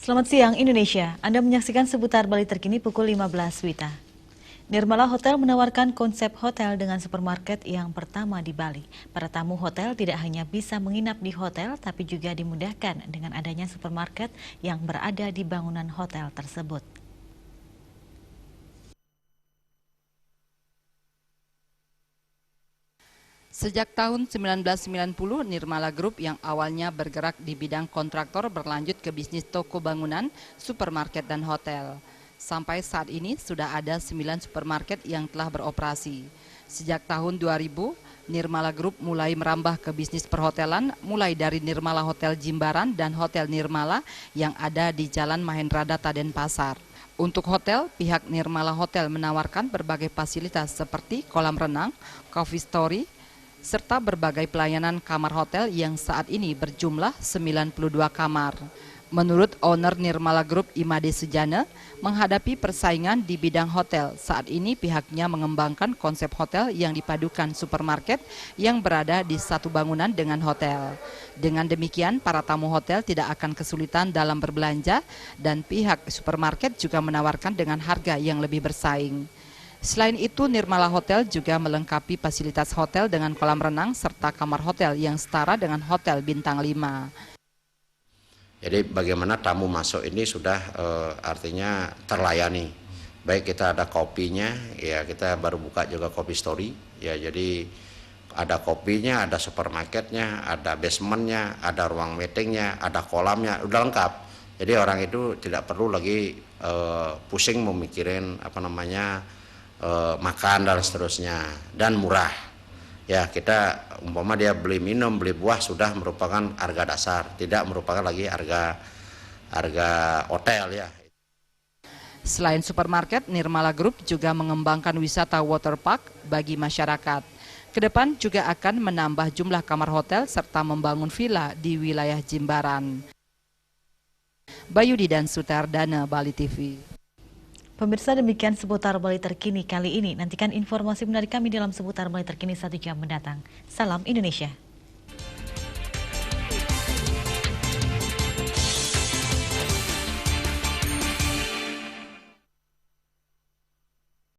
Selamat siang Indonesia, Anda menyaksikan seputar Bali terkini pukul 15 Wita. Nirmala Hotel menawarkan konsep hotel dengan supermarket yang pertama di Bali. Para tamu hotel tidak hanya bisa menginap di hotel, tapi juga dimudahkan dengan adanya supermarket yang berada di bangunan hotel tersebut. Sejak tahun 1990, Nirmala Group yang awalnya bergerak di bidang kontraktor berlanjut ke bisnis toko bangunan, supermarket, dan hotel. Sampai saat ini sudah ada 9 supermarket yang telah beroperasi. Sejak tahun 2000, Nirmala Group mulai merambah ke bisnis perhotelan, mulai dari Nirmala Hotel Jimbaran dan Hotel Nirmala yang ada di Jalan Mahendrada, Denpasar. Untuk hotel, pihak Nirmala Hotel menawarkan berbagai fasilitas seperti kolam renang, coffee story, serta berbagai pelayanan kamar hotel yang saat ini berjumlah 92 kamar. Menurut owner Nirmala Group Imade Sujana, menghadapi persaingan di bidang hotel, saat ini pihaknya mengembangkan konsep hotel yang dipadukan supermarket yang berada di satu bangunan dengan hotel. Dengan demikian, para tamu hotel tidak akan kesulitan dalam berbelanja dan pihak supermarket juga menawarkan dengan harga yang lebih bersaing. Selain itu, Nirmala Hotel juga melengkapi fasilitas hotel dengan kolam renang serta kamar hotel yang setara dengan hotel bintang 5. Jadi bagaimana tamu masuk ini sudah artinya terlayani. Baik kita ada kopinya, ya kita baru buka juga Coffee Story, ya jadi ada kopinya, ada supermarketnya, ada basementnya, ada ruang meetingnya, ada kolamnya, udah lengkap. Jadi orang itu tidak perlu lagi pusing memikirin makan dan seterusnya, dan murah. Ya kita umpama dia beli minum, beli buah sudah merupakan harga dasar, tidak merupakan lagi harga hotel ya. Selain supermarket, Nirmala Group juga mengembangkan wisata waterpark bagi masyarakat. Kedepan juga akan menambah jumlah kamar hotel serta membangun villa di wilayah Jimbaran. Bayudi dan Sutardana, Bali TV. Pemirsa, demikian seputar Bali terkini kali ini. Nantikan informasi menarik kami dalam seputar Bali terkini 1 jam mendatang. Salam Indonesia.